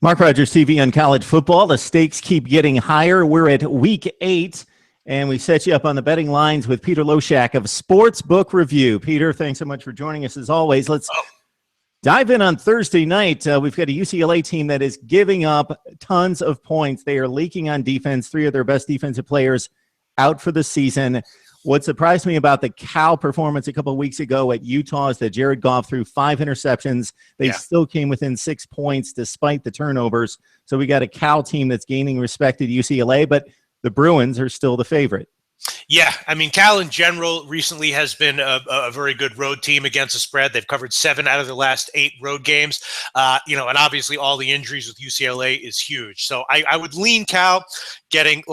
Mark Rogers TV on college football. The stakes keep getting higher. We're at week 8, and we set you up on the betting lines with Peter Loshak of Sportsbook Review. Peter, thanks so much for joining us as always. Let's dive in on Thursday night. We've got a UCLA team that is giving up tons of points. They are leaking on defense. 3 of their best defensive players out for the season. What surprised me about the Cal performance a couple of weeks ago at Utah is that Jared Goff threw 5 interceptions. They still came within 6 points despite the turnovers. So we got a Cal team that's gaining respect at UCLA, but the Bruins are still the favorite. Yeah, I mean, Cal in general recently has been a very good road team against the spread. They've covered 7 out of the last 8 road games, and obviously all the injuries with UCLA is huge. So I would lean Cal getting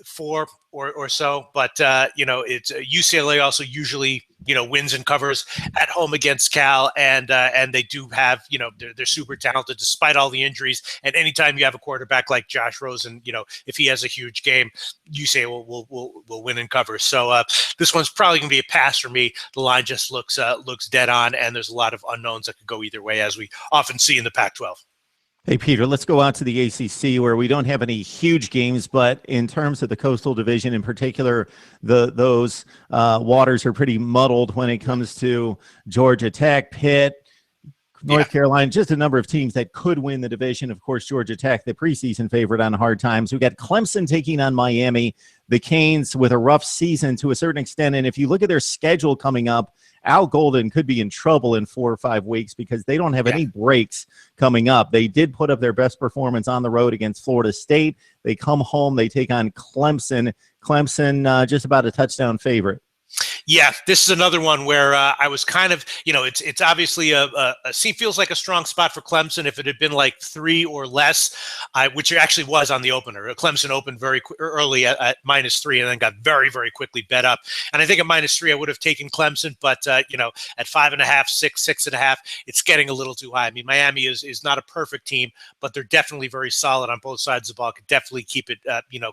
4 or so, but it's UCLA also usually wins and covers at home against Cal, and they do have they're super talented despite all the injuries. And anytime you have a quarterback like Josh Rosen, if he has a huge game, UCLA will win and cover. So this one's probably gonna be a pass for me. The line just looks dead on, and there's a lot of unknowns that could go either way, as we often see in the Pac-12. Hey, Peter, let's go out to the ACC where we don't have any huge games, but in terms of the Coastal Division in particular, those waters are pretty muddled when it comes to Georgia Tech, Pitt, North Carolina, just a number of teams that could win the division. Of course, Georgia Tech, the preseason favorite on hard times. We got Clemson taking on Miami, the Canes with a rough season to a certain extent. And if you look at their schedule coming up, Al Golden could be in trouble in 4 or 5 weeks because they don't have any breaks coming up. They did put up their best performance on the road against Florida State. They come home, they take on Clemson. Clemson, just about a touchdown favorite. Yeah, this is another one where I was kind of, it's obviously feels like a strong spot for Clemson. If it had been like 3 or less, which it actually was on the opener. Clemson opened very early at -3 and then got very, very quickly bet up. And I think at -3 I would have taken Clemson, but at 5.5, 6, 6.5, it's getting a little too high. I mean, Miami is not a perfect team, but they're definitely very solid on both sides of the ball. Could definitely keep it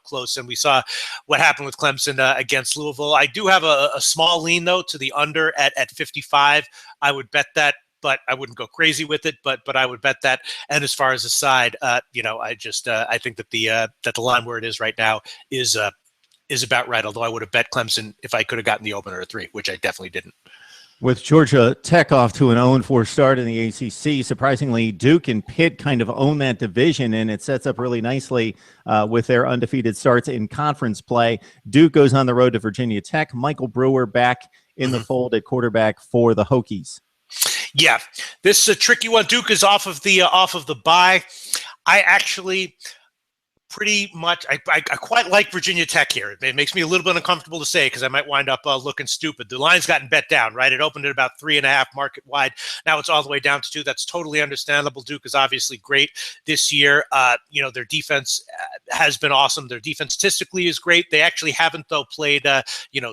close. And we saw what happened with Clemson against Louisville. I do have a small lean though to the under at 55. I would bet that, but I wouldn't go crazy with it. But I would bet that. And as far as the side, I think that the line where it is right now is about right. Although I would have bet Clemson if I could have gotten the opener at 3, which I definitely didn't. With Georgia Tech off to an 0-4 start in the ACC, surprisingly, Duke and Pitt kind of own that division, and it sets up really nicely with their undefeated starts in conference play. Duke goes on the road to Virginia Tech. Michael Brewer back in the fold at quarterback for the Hokies. Yeah, this is a tricky one. Duke is off of the bye. I actually pretty much, I quite like Virginia Tech here. It makes me a little bit uncomfortable to say because I might wind up looking stupid. The line's gotten bet down, right? It opened at about 3.5 market wide. Now it's all the way down to 2. That's totally understandable. Duke is obviously great this year. Their defense has been awesome. Their defense statistically is great. They actually haven't though played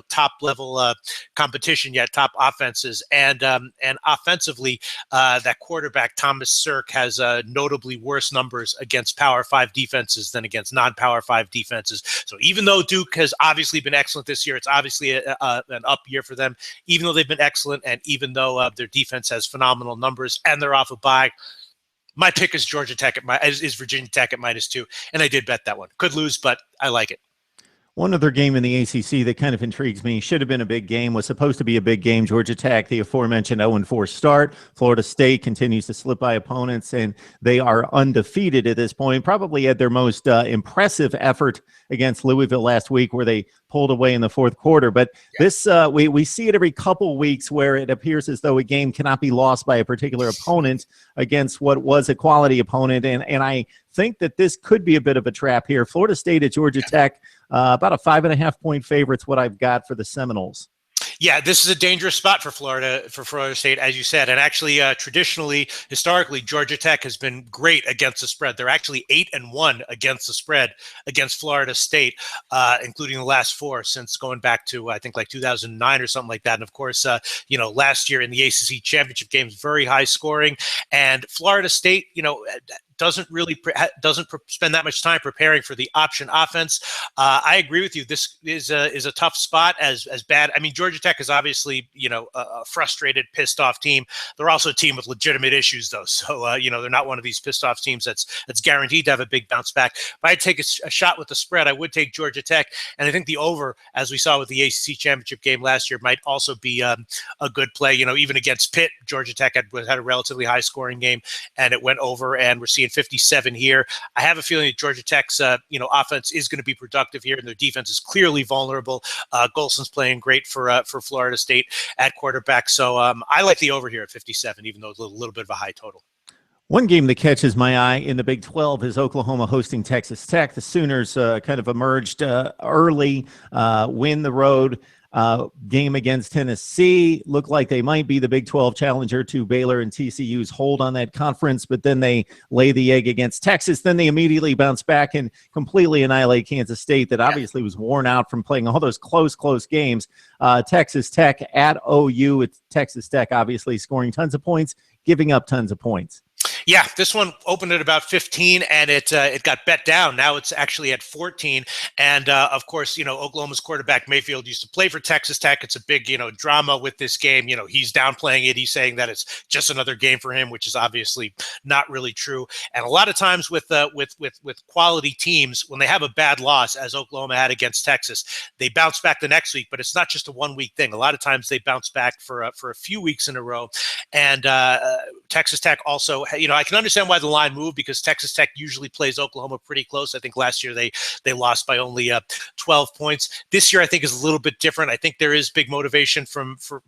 top level competition yet, top offenses, and offensively, that quarterback Thomas Sirk has notably worse numbers against Power 5 defenses than against non-Power 5 defenses. So even though Duke has obviously been excellent this year, it's obviously an up year for them, even though they've been excellent and even though their defense has phenomenal numbers and they're off a bye. My pick is Georgia Tech is Virginia Tech at -2, and I did bet that one. Could lose, but I like it. One other game in the ACC that kind of intrigues me, should have been a big game, was supposed to be a big game. Georgia Tech, the aforementioned 0-4 start. Florida State continues to slip by opponents, and they are undefeated at this point. Probably had their most impressive effort against Louisville last week where they pulled away in the 4th quarter. But this we see it every couple weeks where it appears as though a game cannot be lost by a particular opponent against what was a quality opponent. And I think that this could be a bit of a trap here. Florida State at Georgia Tech, about a 5.5 point favorite is what I've got for the Seminoles. Yeah, this is a dangerous spot for Florida State, as you said. And actually, traditionally, historically, Georgia Tech has been great against the spread. They're actually 8-1 against the spread against Florida State, including the last 4 since going back to, I think, like 2009 or something like that. And of course, last year in the ACC championship games, very high scoring. And Florida State, doesn't really spend that much time preparing for the option offense. I agree with you. This is a tough spot as bad. I mean, Georgia Tech is obviously, a frustrated, pissed off team. They're also a team with legitimate issues, though. So, they're not one of these pissed off teams that's guaranteed to have a big bounce back. But I'd take a shot with the spread. I would take Georgia Tech. And I think the over, as we saw with the ACC championship game last year, might also be a good play. Even against Pitt, Georgia Tech had a relatively high scoring game, and it went over, and we're seeing 57 here. I have a feeling that Georgia Tech's, offense is going to be productive here, and their defense is clearly vulnerable. Golson's playing great for Florida State at quarterback. So I like the over here at 57, even though it's a little bit of a high total. One game that catches my eye in the Big 12 is Oklahoma hosting Texas Tech. The Sooners kind of emerged early, win the road game against Tennessee. Looked like they might be the Big 12 challenger to Baylor and TCU's hold on that conference, but then they lay the egg against Texas. Then they immediately bounce back and completely annihilate Kansas State that obviously was worn out from playing all those close games. Texas Tech at OU. It's Texas Tech obviously scoring tons of points, giving up tons of points. Yeah, this one opened at about 15, and it got bet down. Now it's actually at 14. And of course, Oklahoma's quarterback Mayfield used to play for Texas Tech. It's a big, drama with this game. He's downplaying it. He's saying that it's just another game for him, which is obviously not really true. And a lot of times with quality teams, when they have a bad loss, as Oklahoma had against Texas, they bounce back the next week. But it's not just a 1 week thing. A lot of times they bounce back for a few weeks in a row. And Texas Tech also, I can understand why the line moved, because Texas Tech usually plays Oklahoma pretty close. I think last year they lost by only 12 points. This year I think is a little bit different. I think there is big motivation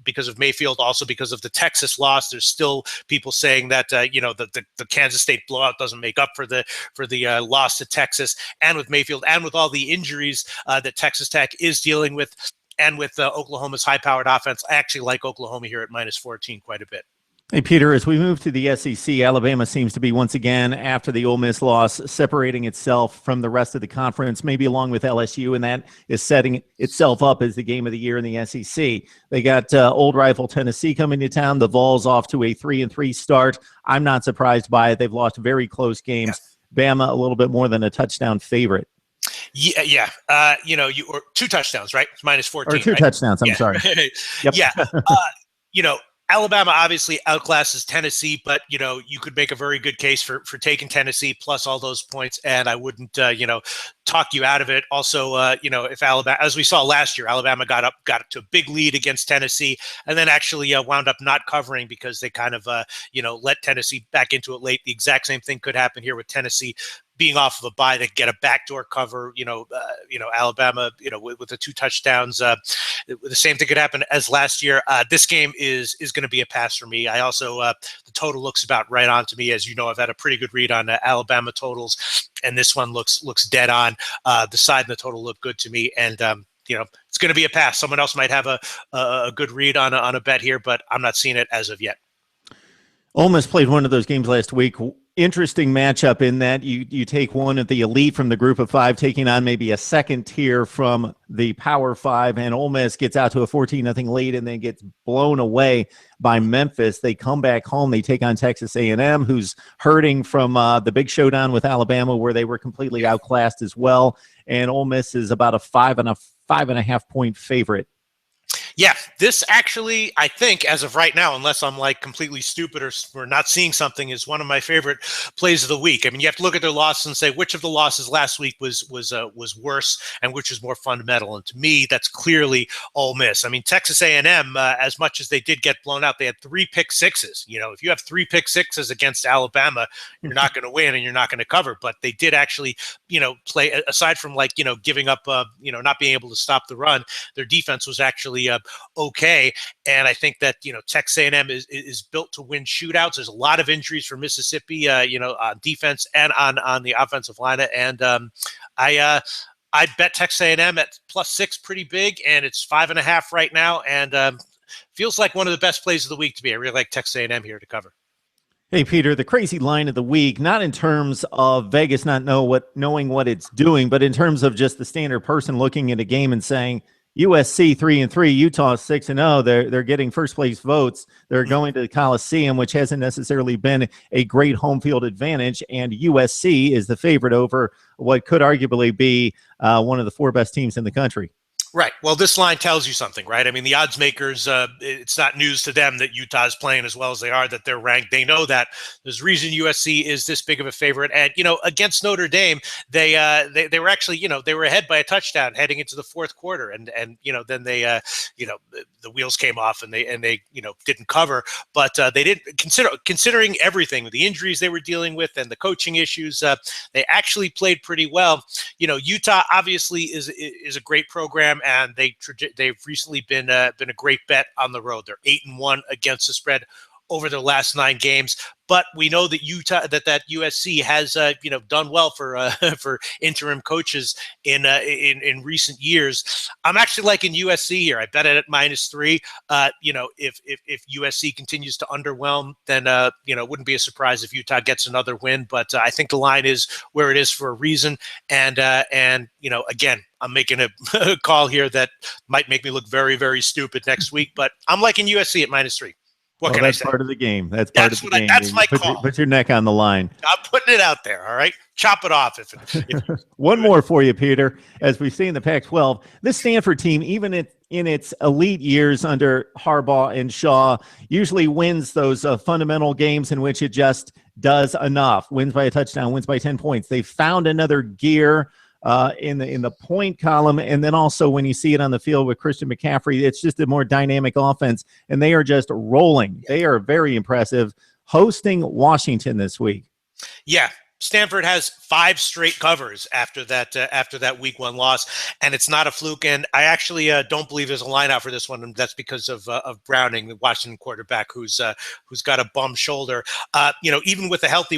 because of Mayfield, also because of the Texas loss. There's still people saying that the Kansas State blowout doesn't make up for the loss to Texas, and with Mayfield and with all the injuries that Texas Tech is dealing with, and with Oklahoma's high-powered offense. I actually like Oklahoma here at minus 14 quite a bit. Hey, Peter, as we move to the SEC, Alabama seems to be once again, after the Ole Miss loss, separating itself from the rest of the conference, maybe along with LSU, and that is setting itself up as the game of the year in the SEC. They got old rival Tennessee coming to town. The Vols off to a 3-3 start. I'm not surprised by it. They've lost very close games. Yeah. Bama a little bit more than a touchdown favorite. Yeah. Or 2 touchdowns, right? It's minus 14. Or 2 touchdowns. I'm sorry. Yep. Yeah. Alabama obviously outclasses Tennessee, but, you could make a very good case for taking Tennessee plus all those points, and I wouldn't, talk you out of it. Also, if Alabama, as we saw last year, Alabama got up to a big lead against Tennessee, and then actually wound up not covering because they kind of, let Tennessee back into it late. The exact same thing could happen here with Tennessee being off of a bye. They get a backdoor cover, Alabama, with the 2 touchdowns. The same thing could happen as last year. This game is going to be a pass for me. I also, the total looks about right on to me. As you know, I've had a pretty good read on Alabama totals, and this one looks dead on. The side and the total look good to me. And, it's going to be a pass. Someone else might have a good read on a bet here, but I'm not seeing it as of yet. Ole Miss played one of those games last week. Interesting matchup in that you take one of the elite from the group of 5, taking on maybe a second tier from the Power 5, and Ole Miss gets out to a 14-0 lead and then gets blown away by Memphis. They come back home. They take on Texas A&M, who's hurting from the big showdown with Alabama, where they were completely outclassed as well. And Ole Miss is about a 5.5 point favorite. Yeah, this actually, I think, as of right now, unless I'm like completely stupid or we're not seeing something, is one of my favorite plays of the week. I mean, you have to look at their losses and say which of the losses last week was worse and which was more fundamental. And to me, that's clearly Ole Miss. I mean, Texas A&M, as much as they did get blown out, they had 3 pick sixes. If you have 3 pick sixes against Alabama, you're not going to win and you're not going to cover. But they did actually, play, aside from giving up, not being able to stop the run. Their defense was actually okay, and I think that Texas A&M is built to win shootouts. There's a lot of injuries for Mississippi, on defense and on the offensive line, and I'd bet Texas A&M at +6 pretty big, and it's 5.5 right now, and feels like one of the best plays of the week to me. I really like Texas A&M here to cover. Hey, Peter, the crazy line of the week, not in terms of Vegas not knowing what it's doing, but in terms of just the standard person looking at a game and saying, USC 3-3, Utah 6-0. They're getting first place votes. They're going to the Coliseum, which hasn't necessarily been a great home field advantage. And USC is the favorite over what could arguably be one of the 4 best teams in the country. Right. Well, this line tells you something, right? I mean, the odds makers, it's not news to them that Utah is playing as well as they are, that they're ranked. They know that there's reason USC is this big of a favorite. And, against Notre Dame, they were actually, they were ahead by a touchdown heading into the fourth quarter. And then they, the wheels came off and they didn't cover. But they didn't considering everything, the injuries they were dealing with and the coaching issues, they actually played pretty well. Utah obviously is a great program. And they've recently been a great bet on the road. They're 8-1 against the spread over their last 9 games. But we know that that USC has done well for interim coaches in recent years. I'm actually liking USC here. I bet it at -3. If USC continues to underwhelm, then it wouldn't be a surprise if Utah gets another win. But I think the line is where it is for a reason. And again, I'm making a call here that might make me look very, very stupid next week. But I'm liking USC at -3. What can I say? That's part of the game. That's part of the game. That's my call. Put your neck on the line. I'm putting it out there, all right? Chop it off. If One more for you, Peter. As we see in the Pac-12, this Stanford team, even in its elite years under Harbaugh and Shaw, usually wins those fundamental games in which it just does enough. Wins by a touchdown, wins by 10 points. They found another gear in the point column, and then also when you see it on the field with Christian McCaffrey, it's just a more dynamic offense, and they are just rolling. They are very impressive, hosting Washington this week. Yeah. Stanford has 5 straight covers after that week 1 loss, and it's not a fluke. And I actually don't believe there's a line out for this one, and that's because of Browning, the Washington quarterback, who's got a bum shoulder. Even with a healthy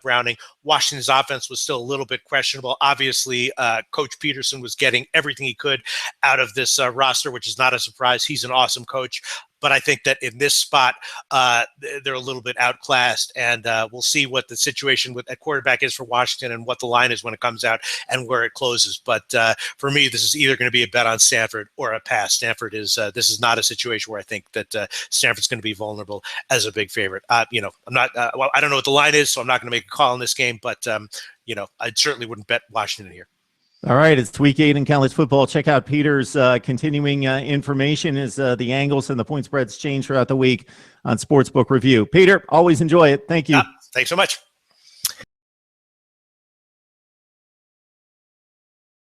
Browning, Washington's offense was still a little bit questionable. Obviously, Coach Peterson was getting everything he could out of this roster, which is not a surprise. He's an awesome coach. But I think that in this spot, they're a little bit outclassed, and we'll see what the situation at quarterback is for Washington and what the line is when it comes out and where it closes. But for me, this is either going to be a bet on Stanford or a pass. Stanford is this is not a situation where I think that Stanford's going to be vulnerable as a big favorite. I'm not. Well, I don't know what the line is, so I'm not going to make a call in this game. But I certainly wouldn't bet Washington here. All right, it's week 8 in college football. Check out Peter's continuing information as the angles and the point spreads change throughout the week on Sportsbook Review. Peter, always enjoy it. Thank you. Thanks so much.